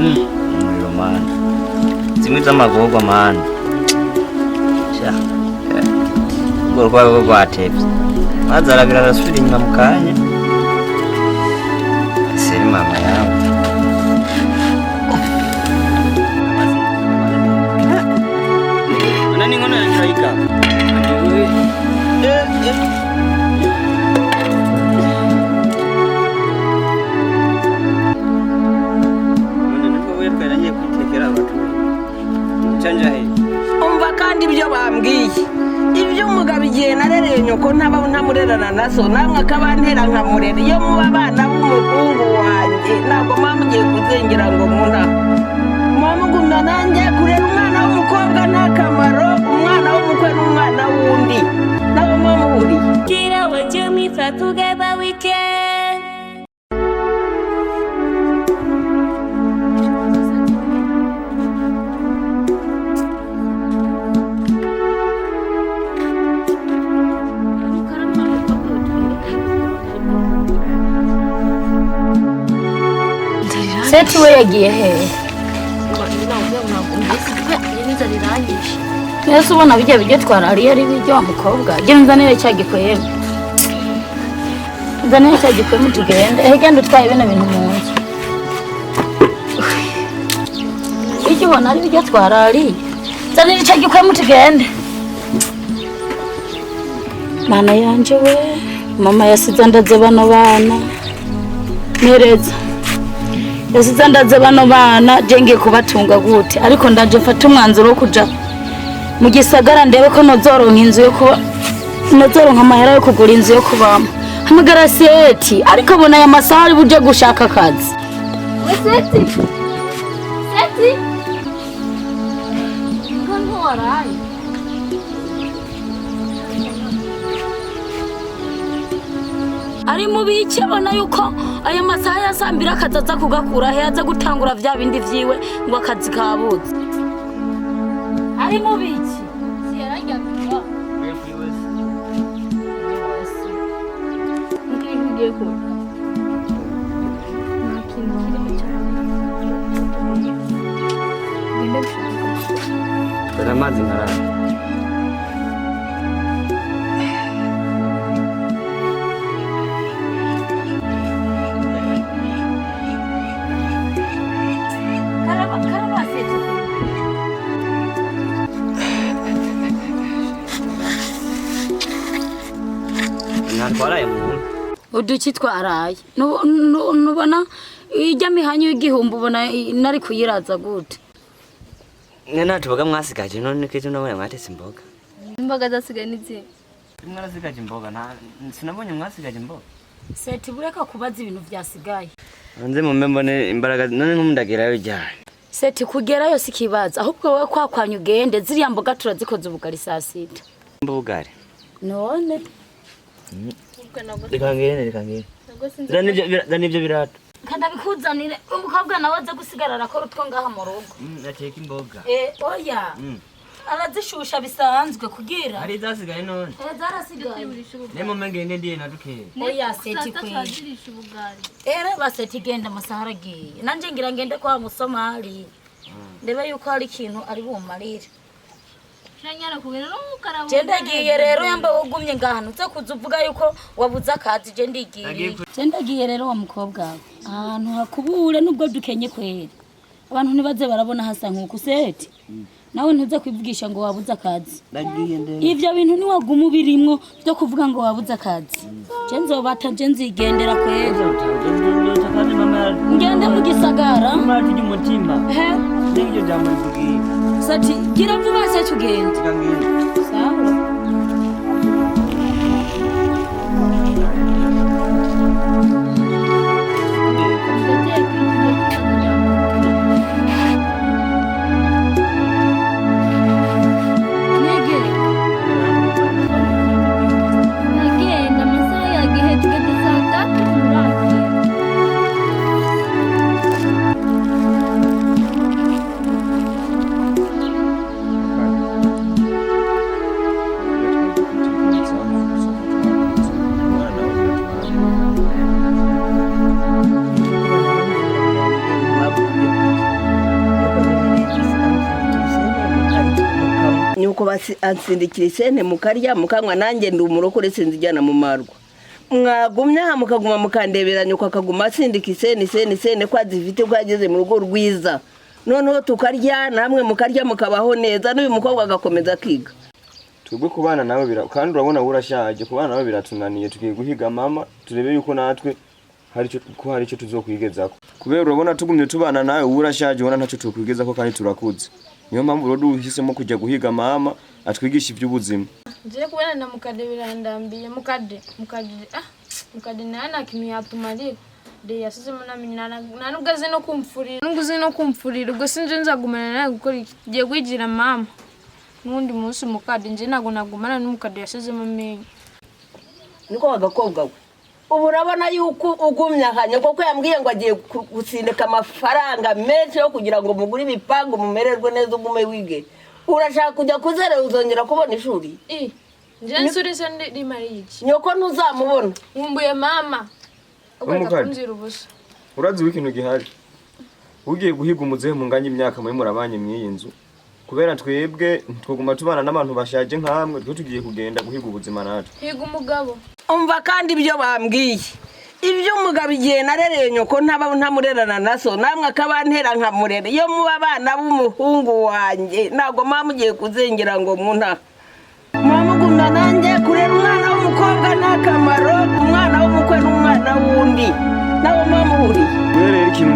umuriro mani zimwe z'amagorwa mani urwo rwabo rwatevye maze arabira arasubira inyuma mu kanya seri mama yawe nani ngono yanjiraika umva kandi ibyo bambwiye ibyo umugabo igihe narereye nyoko ntamurerana naso namwe akabantera nkamurera iyo muba abana b'umuhungu wanjye ntabwo mama mugiye kuzengera ngo muna mugumya nanjye kurera umwana w'umukobwa nta kamaro umwana w'umukwe n'umwana wundi nabo mwamuburiye Kira wajya mwifa together weekend Seti we yagiye hehe? Yesu ubona bijya bijya twarariye ari bijya wa mukobwa. Genzanire cyagikwemo. Nzanire cyagikwemo tugende. Genda utwaye bino bintu mu nzu. Icyo ubona ari bijya twarariye. Nzanire cyagikwemo tugende. Mana yanje we, mama yasize ndaze bano bana. Nereza. Yasize ndaze bano bana jenge kubatunga gute ariko ndaje mfata umwanzuro wo kuja mu gisagara ndebe ko nozoronka inzu yo kuba nozoronka amahera yo kugura inzu yo kubamo hamagara Seti ariko abona aya masaha ari buje gushaka akazi Seti ngo waraye ari mubiki abona yuko aya masaha yasambira akazaza kugakura he aza gutangura vya bindi vyiwe ngo akazi kabuze ari mubiki siyarajya ngiye ko amazi nkarara twaraye mu uduki twaraye nubona ijya mihanyo y'igihumbi ubona nari kuyiraza gute natubaga mwasigaje none kije nabonye mwatetse imboga zasigaye n'izihe mwarasigaje imboga sinabonye mwasigaje imboga Seti bureka kubaza ibintu byasigaye nze mu mbone imbaraga none nk'umundagirayo cyane Seti kugerayo sikibaza ahubwo wowe kwakwanya ugende ziriya mboga turazikoze ubugari saa sita mbugari none rikangene nibyo birato kandi abikuzanire umukobwa nawe aza gusigara arakora utwo ngaha mu rugo nateka imboga oya arazishusha bisanzwe kugira ari zasigaye none zarasigaye nemo mengende ndiye nadukeye oya Seti kweli baseti genda amasaha aragiye nanje ngira ngende kwa Musomali ndebe yuko hari ikintu ari bumarire Jenda giye rero yamba ugumye ngahanutse kuzuvuga yuko wabuza akazi je ndigiye. Jenda giye rero wa mukobwa ahantu hakubure nubwo dukenye kwera. Abantu nibaze barabona hasa nkuko Seti. Nawe ntuze kwivugisha ngo wabuza akazi. Ivyo bintu ni waguma birimwo byo kuvuga ngo wabuza akazi. Je nzobata je nzigendera kwera. Ngende mu gisagara. Mati umutima. Nigyo jambo rivugiye. Sati gira vuba se tugende. Sawa. ansindikira isene mukarya mukanywa nanjye ndi umurokore sinzijyana mu marwa mwagumya mukaguma mukandeberanya uko akaguma asindika isene kwa zifite kwageze mu rugo rwiza noneho tukarya namwe mukarya mukabaho neza n'uyu mukobwa agakomeza akiga. Twebwe kubana nawe kandi urabona urashaje kubana nawe biratunaniye tugiye guhiga mama turebe yuko natwe hari icyo tuzokwigezako kubera urabona tugumye tubana nawe urashaje ubona ntacyo tukwigezako kandi turakuze niyo mpamvu rero duhisemo kujya guhiga mama atwigisha iby'ubuzima. Nje kubana na mukade birandambiye mukade nana kimya tumarira de yasize muna minana nanugaze no kumfurira ubwo sinje nzagumana nawe gukora igiye kwigira mama nundi munsi mukade nje nago nagumana n'umukade yasize mu menyo niko bagakobwa we ubu urabona yuko ugumya hanya kuko yambwiye ngo agiye gusindika amafaranga menshi yo kugira ngo mugure ibipangu mumererwe neza ugume wige urashaka kujya kuzere uzongera kubona ishuri nje nsuri sende di mariji nyoko ntuzamubona nkumbuye mama ukunzira ubusa urazi w'ikintu gihari ugiye guhiga umuzehe munganye imyaka muri murabanye mwiyi nzu kubera twebwe twoguma tubana n'abantu bashaje nkamwe twe tugiye kugenda guhiga ubuzima natwe higa umugabo umva kandi ibyo bambwiye ibyo umugabo igihe narereye nyoko ntamurerana naso namwe akabantera nkamurera iyo muba abana b'umuhungu wanjye ntago mugiye kuzengera ngo munta mwamugumya nanjye kurera umwana w'umukobwa n'akamaro umwana w'umukwe n'umwana wundi nawe mwamuhuriye rero ikintu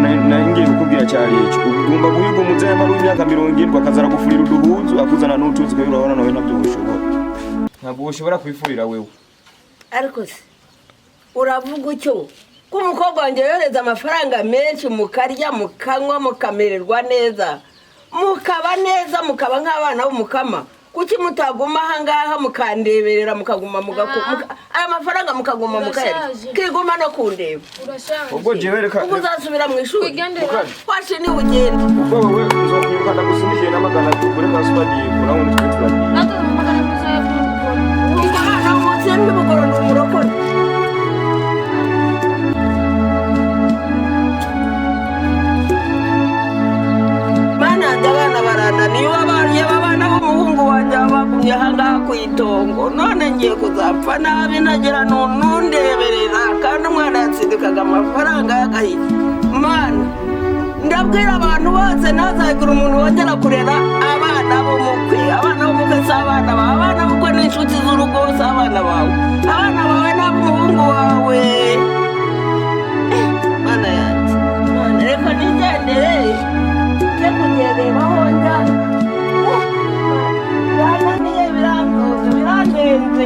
ngiye kukubwira cyari icyo ugomba guhiga umuzehe mari w'imyaka 70 akazara gufurira uduhuzu akuzana n'utuzi ko urabona nawe ntabyo bushobora ntabwo ushobora kwifurira wewe ariko se uravuga icyo ko umukobwa wanjye yoreza amafaranga menshi mukarya mukanywa mukamererwa neza mukaba neza mukaba nk'abana b'umukama kuki mutaguma ahangaha mukandeberera mukaguma aya mafaranga mukaguma mukayarya kiguma no kundeba ubwo jewe reka uzasubira mu ishuri washe ni ugenda ubwo wowe uzokwibuka ndagusindikiye n'amagana kuri kasubadiye kuraho nitwe turagiye amagana muzaye kugora ubwo hano umunsi y'ubugorora umurokore abana barananiye abana b'umuhungu wanjye bagumye ahangaha ku itongo none ngiye kuzapfa nabi nagira nundeberera kandi umwana yatsindikaga amafaranga y'agahiye mana ndabwira abantu bose ntazagira umuntu wongera kurera abana b'umukwe si abana bawe abana b'umukwe n'inshuti z'urugo si abana bawe n'ab'umuhungu wawe mana yanjye mana reka nigendere kunyereba honda birananiye birandenze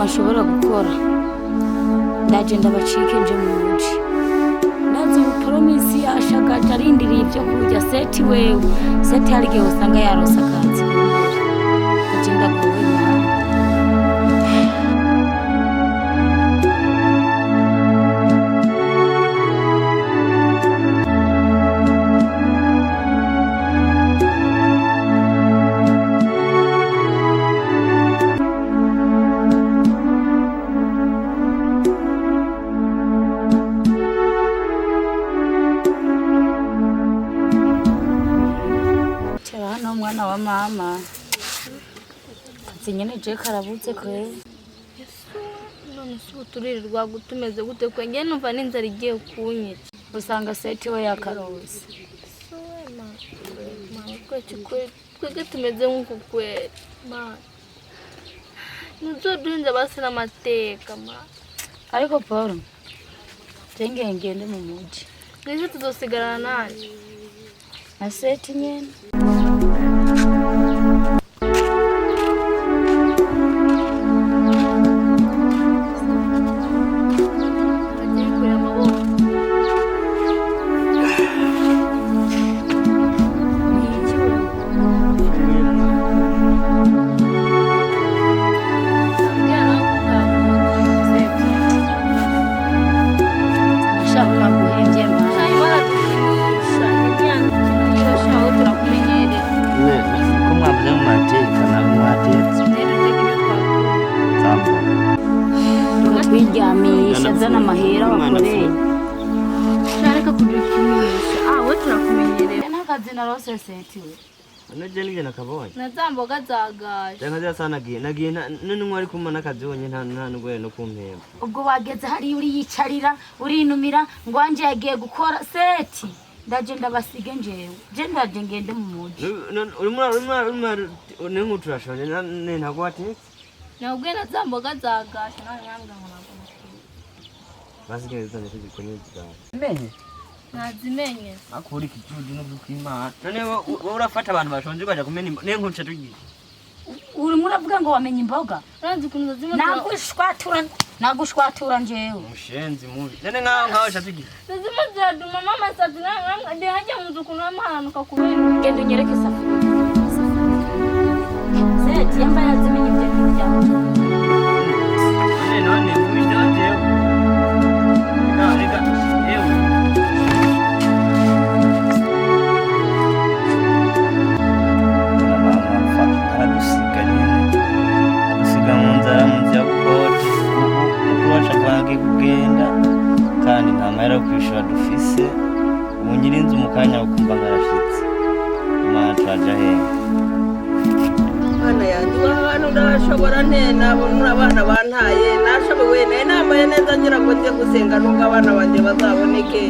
ashobora gukora ndagenda bacike nje mu muji ndazi promise yashagaje arindiriye ibyo kurya seti wewe seti harige usanga yarosa akazi agenda kuwe mama zinyene je karabutse kwe none se uturirirwa gutumeze gute kwe nge numva n'inzara igiye kunye usanga seti we yakarose kwe tumeze nk'uko kwe ma nuzoduhinze basira amateka ma ariko Paul ngende mu muji nje tuzosigarana nanje na seti nyene muryamisha zana amahera wakoreye Shareka kudukinisha. We turakumenyereye. n'akazi narose setiwe Anaje nije nakabonye. Nazamboga zagaje. Cyangwa sana nagiye none mwari kumana akazi wonye nta ngwe no kumpemba. ubwo wageze hari uri yicarira urinumira ngo wanje yagiye gukora seti ndaje ndabasige njewe je ndaje ngende mu muji Urumwa turashonje ntago watetse. Nabwe nazamboga zagaje nanyanga nkona. Basige zane kugikoni zawe. Menye. Nazimenye. Akuri kijuju no kwimana. None urafata abantu bashonje ukaja kumena nenkuca tugiye. uri muravuga ngo wamenye imboga Ranzi kunza zima. nagushwatura njewe Mushenzi mubi. None nkaho shatugiye. Nazima zaduma mama sadina ndi haja muzukuru amahanuka kubera. genda unyereke isafuriya seti yambaye azimenye ibyo byawe None mubijanje. Reka ewe. Kugenda kandi nta mahera kwishura dufise ubu nyirinzu mu kanya ukumva ngarashitse imana turaja hehe Bana yanjye abantu ndashobora nabona abana bantaye nashoboye nambaye neza ngira ngo njye gusenga nubwo abana banjye bazaboneke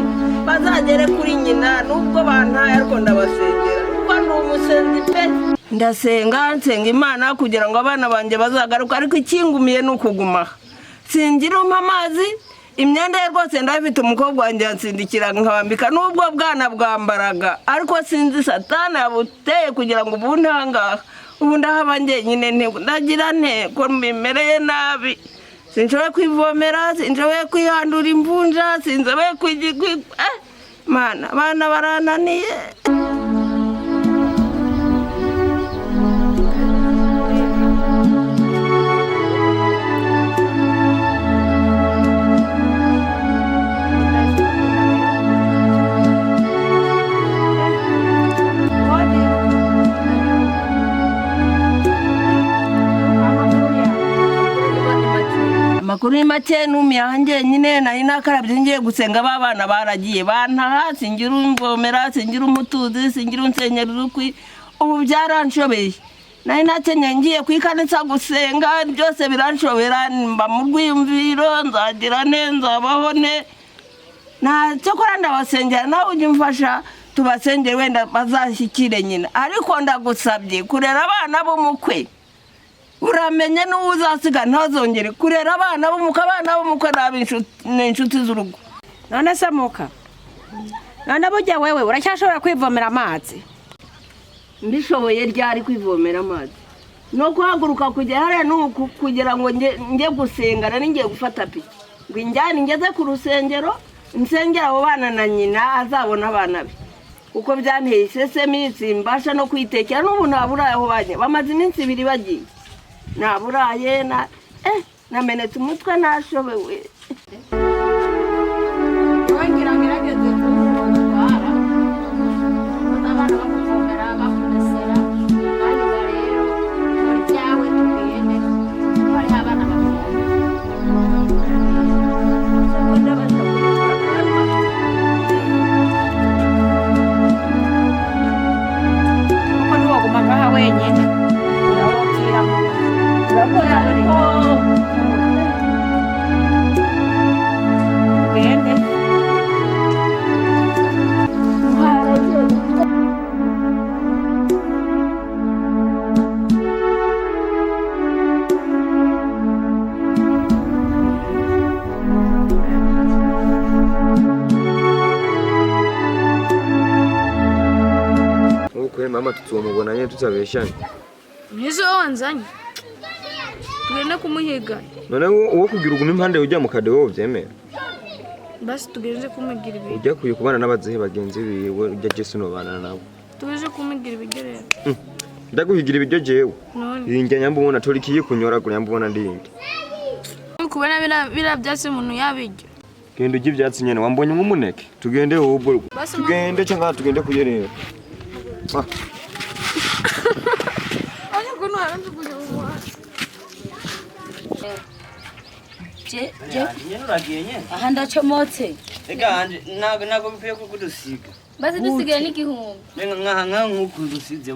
bazagere kuri nyina nubwo bantaye ariko ndabasengera kuko ndi umusenzi pe nsenga Imana kugira ngo abana banjye bazagaruka ariko ikingumiye ni ukuguma singira amazi imyenda ye rwose ndafite umukobwa wanjye yansindikira nkabambika nubwo bwana bwambaraga ariko sinzi satani yabuteye kugira ngo ubu ntangaha ubu ndahaba njyenyine ndagira ko mbimereye nabi sinshoboye kwivomera sinshoboye kwihandura imvunja sinshoboye mana abana barananiye Makuru make numi yanjye nyine nari nakarabye ngiye gusenga babana baragiye bantaha singira umvomera singira umutuzi singira unsenyera urukwi ubu byaranshobeye nari nakenye ngiye kwikanitsa gusenga byose biranshobera mba mu rwiyumviro nzagira nzabaho nta cyo kora ndabasengera nawe ujye umfasha tubasengere wenda bazashyikire nyina ariko ndagusabye kurera abana b'umukwe uramenye n'uwo uzasiga ntazongere kurera abana b'umukwe ni inshuti z'urugo none se muka none burya wewe uracyashobora kwivomera amazi mbishoboye ryari kwivomera amazi no guhaguruka kujya hariya kugira ngo njye gusenga nari ngiye gufata piki ngo injyane ngeze ku rusengero nsengera abo bana na nyina azabona abana be kuko byanteye isesemi simbasha no kwitekera n'ubu ntaburaye aho bajya bamaze iminsi 2 bagiye naburaye namenetse umutwe nashobewe wongera ngerageze kumutwara abana bakuvomera bakunesera kandi rero muri cyawe tugende bari abana kuko ntiwaguma ngaha wenyine urababwira urakora ariko ugende Mama tutomubona nyine tutabeshanye. Nizo wanzanye. Tugende kumuhiga. None uwo kugira ugume impande ujya mu kadewo byemera. Basi tugenze kumugira ibi. Ujya kuye kubana n'abazehe bagenzi biwe ujya Jesu no bana nabo. Tugeje kumugira ibigerera. Ndaguhigira ibiryo jewe. None. Injya nyambona torikiye kunyora kuri nyambona ndindi. Kubona bira byase umuntu yabijya. Genda ujye ibyatsi nyene wambonye nk'umuneke. Tugende ubwo. Tugende cyangwa tugende kuyerera. je nyene uragiye nyene aha ndacomotse ega anje nago bikwiye kudusiga basi dusigaye n'igihumbi nka nkuko dusize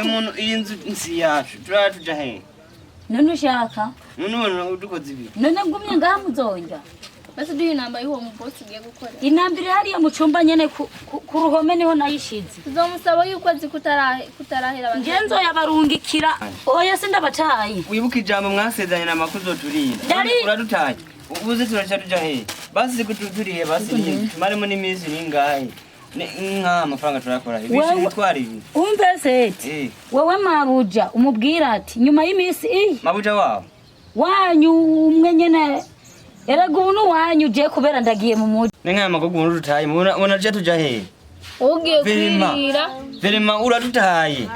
umuntu iyi nzu nsi yacu turatuja he none ushaka none udukoze ibi none ngumye ngaha muzonja basi duhe inamba y'uwo mubosi ugiye gukora inambire hariya mu cumba nyene ku ruhome niho nayishize tuzomusaba yuko azi kutarahera nje nzoyabarungikira oya sindabataye wibuka ijambo mwasezeranye na makuzo turinda uradutaye ubuze turaca tuja he basi kuturiye basi tumaremo n'iminsi ningahe nka amafaranga turakora ibintu bitwara ibi umve seti wewe mabuja umubwira ati nyuma y'imisi mabuja wabo wanyu umwe nyene erega ubu wanyu je kubera ndagiye mu muji nenga amagogo urutaye mubona je tuja he ugiye kwirira verema uradutaye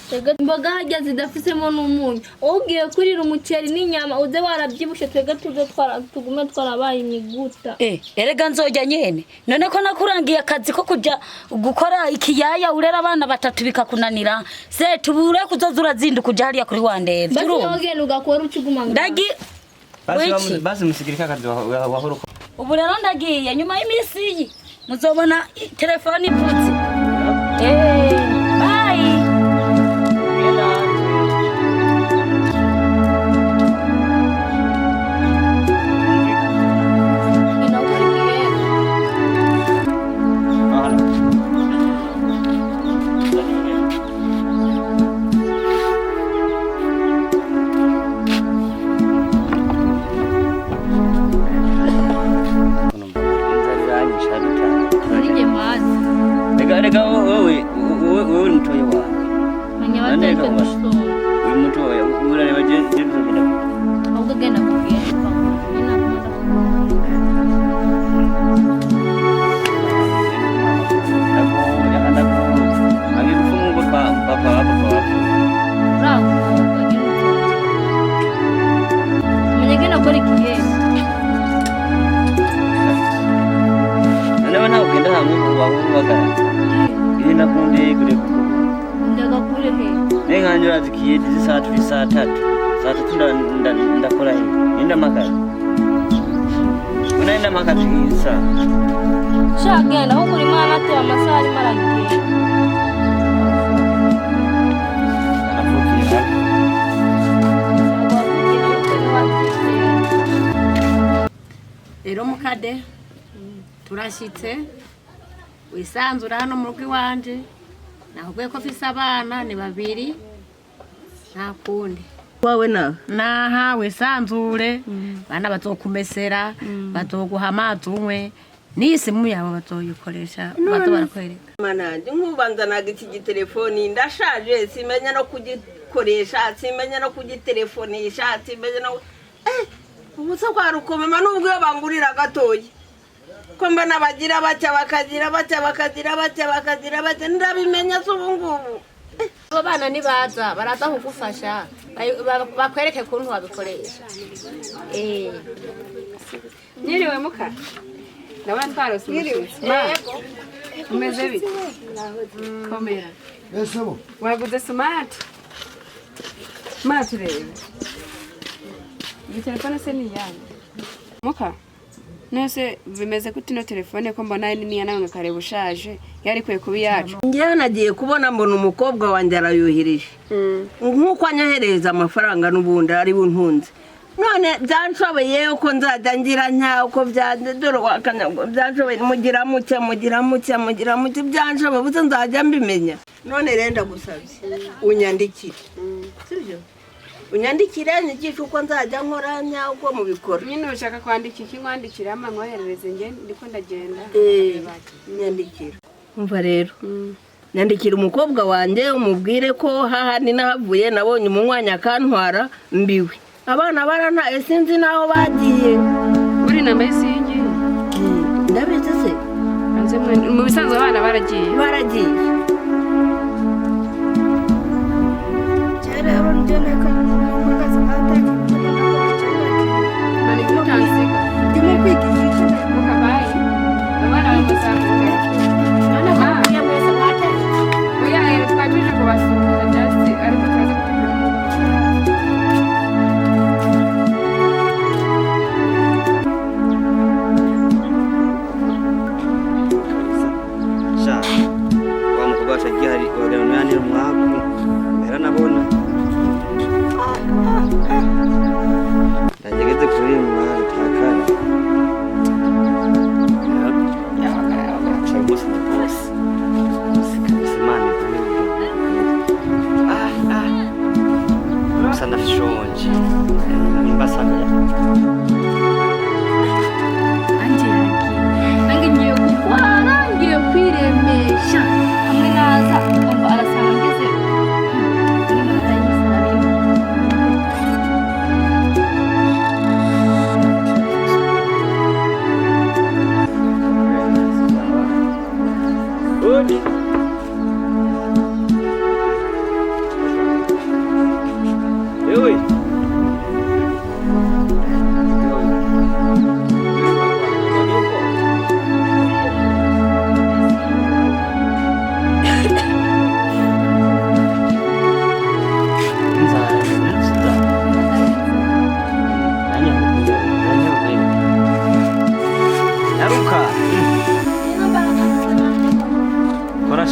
twebwe imboga harya zidafisemo n'umunyu ugiye kurira umuceri n'inyama uze warabyibushe twebwe tugume twarabaye imiguta erega nzojya nyene none ko nakurangiye akazi ko kuja gukora ikiyaya urera abana batatu bikakunanira se tubure kuzoza urazinduka uja hariya kuri wandera basi wogenda ugakora ucuguma ndagi basi musigirika akazi wahora ubu rero ndagiye nyuma y'imisi iyi muzobona telefone ivutse bye Rega wewe mtoyo wa manyabate kwa msho wewe mtoyo urareba je tuzogenda ahubwo genda kugenda ina nenganjura zikiye saa 3 ndakora hii nenda makazi unaenda makazi isa shagenda huko uri mwana ate amasari maragiye rero mukade turashitse wisanzura hano mu rugo iwanje nahubwiye ko mfise abana ni babiri nta kundi wawe nawe naha wisanzure bana bazokumesera bazoguha amazi unywe n'isimu yawe bazoyikoresha bazo barakwereka mananje nkubanzanaga iki gitelefoni ndashaje simenya no kugikoresha simenya no kugitelefonisha simenya no ubuse kwa rukomema nubwo bangurira gatoyi ko mbona bagira bacya ndabimenya z'ubungubu abo bana nibaza baraza kugufasha bakwereke kuntu wabikoresha Nyiriwe muka ndabona twarose yego umeze bite komera Esebo waguze smart rebe iyi telefone se ni yanyu muka nose bimeze kuti no telefone ko mbona ni niya nawe ngakareba ushaje yari kwe kubi yacu njye nagiye kubona mbona umukobwa wanjye arayuhirije nkuko anyohereza amafaranga n'ubundi ari buntunze none byanshoboye uko nzajya ngira nta uko dore wakanyagwa byanshoboye mugira muke byanshoboye buze nzajya mbimenya none rero ndagusabye unyandikire sibyo unyandikire nyigishe uko nzajya nkora uko mubikora nyine ushaka kwandika iki nkwandikira ama nkoherereze nge ndiko ndagenda nyandikira umva rero nyandikira umukobwa wanjye umubwire ko hahandi nahavuye nabonye umwanya akantwara mbiwe abana barantaye sinzi naho bagiye uri na mesingi ndabizi se mu bisanzwe abana baragiye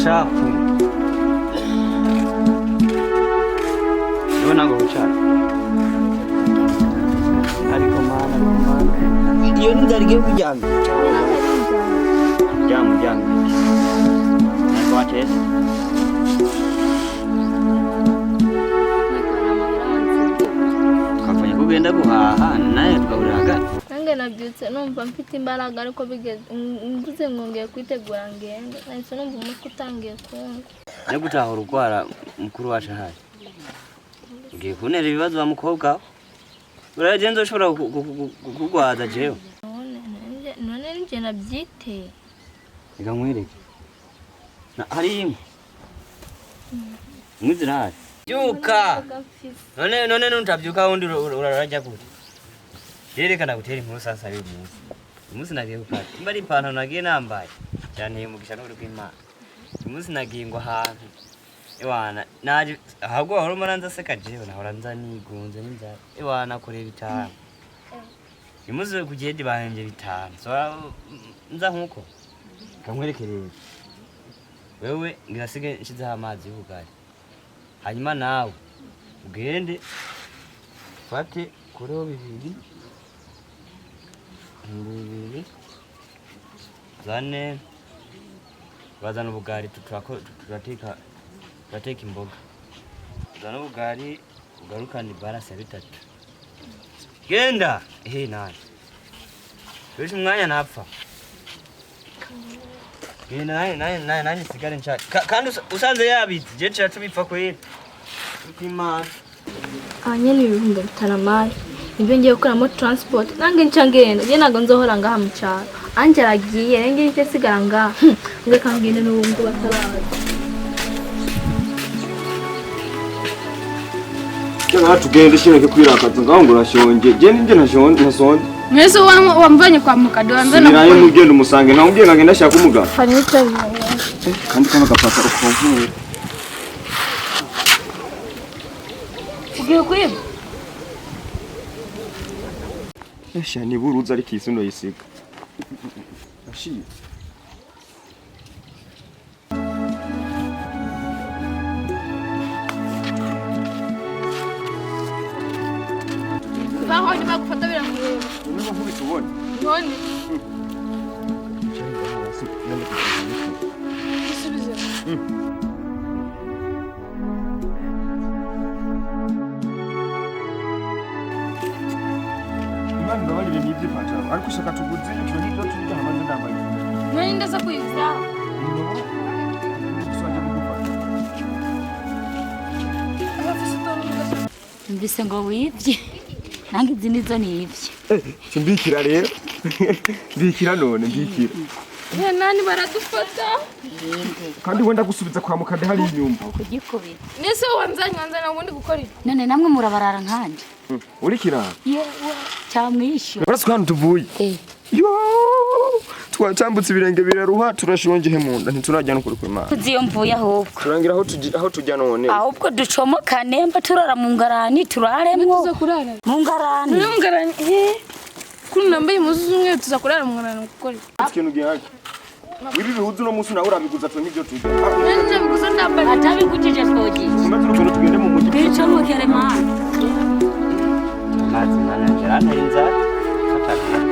shapu. Mbona ngocha? Ariko mana. Iyo ni ndari giye kujyana. Jamu. Nakwatese. Kafanya kugenda guhaha naye tukabura hagati. Nange nabyutse numva mfite imbaraga ariko bigeze mvuze ngongeye kwitegura ngende. Nahise numva umutwe utangiye kunga. Ne gutaha urugwara mukuru wacu ahari. Ugiye kunera ibibazo wa mukobwa. Uragenza ushobora kugwaza jewe. None nje nabyiteye. Ega nkwereke. Na hari imwe. Muzirahari. Byuka. None nutabyuka wundi urarajya gute. Yerekana gutera inkuru sasa y'uyu munsi. Umunsi nagiye gukata. Imba ari ipantaro nagiye nambaye. Cyane mugisha n'uri kw'Imana. Umunsi nagiye ngo ahantu. Ewana naje ahubwo ahora maranza seka jewe nahora nza nigunze n'inzara. Ewana korera bitanu. Imuze kugenda bahanje bitanu. So nza nkuko. Kamwerekereye. Wewe ngirasige nshizeho amazi y'ubugari. Hanyuma nawe ugende fate kuro bibiri zane bazana ubugari turateka imboga zana ubugari ugarukana ibarasi ya 3 genda nani wewe umwanya napfa genda nani sigare nshaka kandi usanze yabiti je cyatubipfa kwera Imana Anyene ibihumbi bitaramaye. Ibyo ngiye gukoramo transport. Nange nca ngenda. Je nago nzohora ngaha mu cyaro. Anje aragiye nenge ite sigara ngaha. Nge kangende n'ubungu bataraza. Cyangwa tugende shireke kwirakaza ngaho ngo urashonje. Je ninje ntashonje. Mwese wamvanye kwa mukado wanzana. Siraye mugenda umusange nta ubwiye ngagenda shaka umuga. Fanyita. Kandi kama gapata ukonvuye. Ugiye kwiba? Esha ni buruza ari kisundo yisiga. Ashi. Baho ni bagufata biramureba. Niba nkubitubone. None. Isubize. Imana ndabarire n'ibyo patara. Ariko shaka tuguze icyo n'ibyo tujya hamaze ndambaye. None ndaza kwiza. Mbise ngo wibye. Nange izi nizo nibye. Simbikira rero. Mbikira none mbikira. Nani baradufata. Kandi wenda gusubiza kwa mukade hari inyuma. Kugikubira. Nese wanzanye ubundi gukora iki? None namwe murabarara nkanje. Uri kirara. Yewe cyamwisho. Barasuka hano tuvuye. Yo! Twatambutse ibirenge biraruha turashonje he munda ntiturajya no kuri kw'Imana. Tuziyo mvuye ahubwo. Turangira aho tujya none. Ahubwo ducomokane mba turara mu ngarani turaremwo. Tuza kurara. Mu ngarani. Mu ngarani. Kuri nambaye muzu zumwe tuza kurara mu ngarani gukora. Ikintu gihari. Wibi bihuzu no musu nawe urabiguza twe n'ibyo tujya. Nje biguza ndambaye. Atabigujije twogiye. Tumaze tugende mu mujyi. Bicomokere mana. Mazi manager anenza fataka.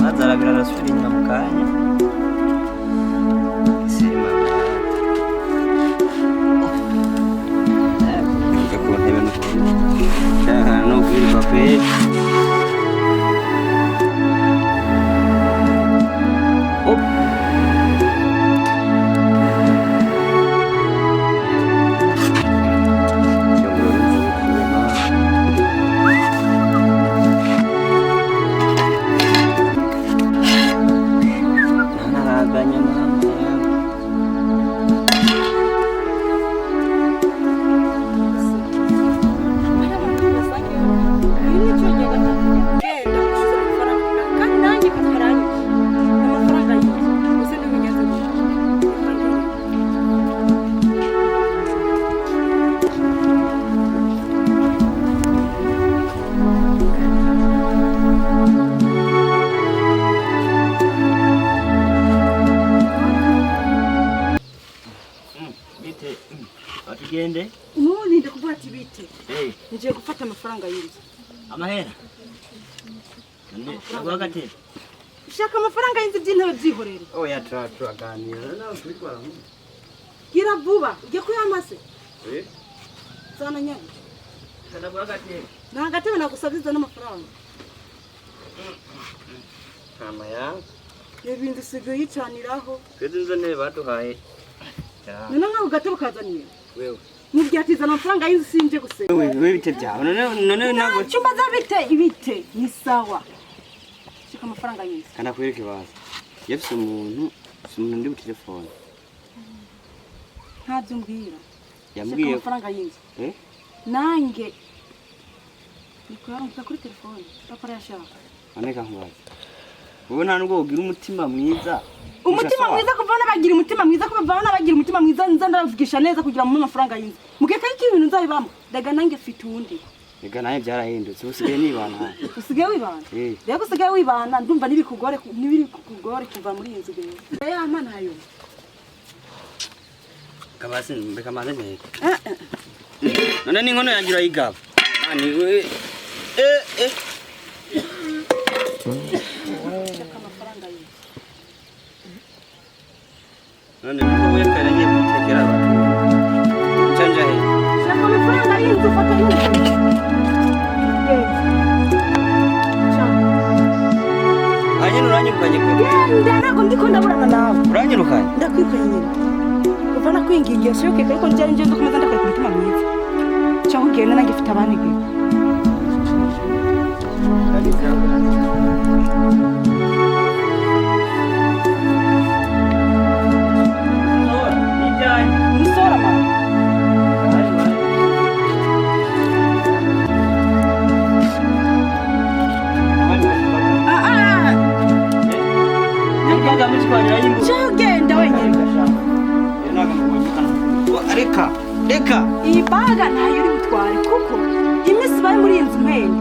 Mazarabira rasubira inyuma mu kanya bigende Umuntu kuvuga ati bite. eh Ngiye gufata amafaranga y'inzu. amahera nagwa gatete Ushaka amafaranga y'inzu by'intebe byihorere. oya turaganira nawe twitwara mu Gira vuba, ugiye kuyamase. Zana nyane. nagwa gatete Nta gatebe nagusabiza n'amafaranga. amaya Ibindi sigaye yicaniraho. tweze nzo ne baduhaye None nkaho gatebe kazaniye. wewe Mubyatiza amafaranga y'inzu sinje guseba. wewe bite byawe none ntabwo Cyumba za bite ibite ni sawa. Shika amafaranga y'inzu. kana kwereke baza yefise umuntu ndi ku telefone Ntabyo mbwira. yambwiye Amafaranga y'inzu. Nange nikuyamuka kuri telefone papa yashaka. aneka nkubaza wowe nta nubwo ugira umutima mwiza Umutima mwiza kuvana bagira umutima mwiza kuvana bagira umutima mwiza nza ndavugisha neza kugira mu mafaranga y'inzu. Mukeka iki ibintu nzabibamo daga nange mfite undi. Ega naye byarahindutse usigaye nibana Usigaye wibana. Rego usigaye wibana ndumva nibikugore kuva muri iyi nzu gwe. Ya mana ayo. kabasi mbeka maze neza none ni nkono yangira igaba ani we none niko wekara ngiye gutekera abantu canja he Shaka amafaranga y'inzu fata y'inzu. hanyine uranyirukanye kwe Ndarako ndiko ndaburana nawe. uranyirukanye Ndakwikanye. Kuva nakwingingiye shoke ariko njye ndukomeza ndakora ku mutima mwiza. Cyo kugenda nange mfite abandi gwe. Musora mama. Genda wenyine. Reka Iyi baga ntayo uri butware kuko imisi bari muri iyi nzu mpene.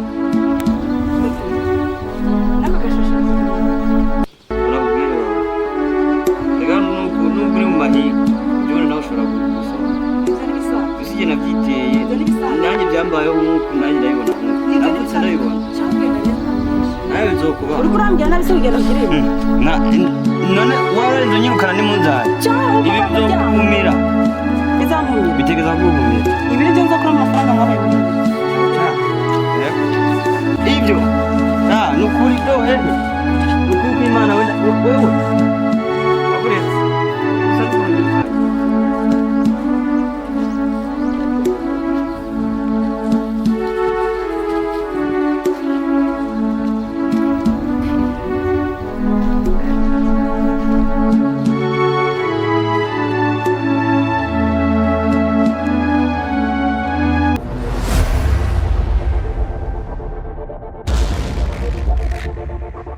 urabwira reka nubwo uri mu mahiga jone nawe ushobora gusoma usije nabyiteye nanjye byambayeho nk'uko nanjye ndabibona navutse ndabibona nawe bizokubaho Uri kurambya nabi se ugenda kirimo. none wararinze unyirukana n'imunzani ibi byokumira Bizamumira. bitegeza kugumira Ibi nibyo nzakora amafaranga mwabaye. ibyo nukuri dohe nukuri Imana wenda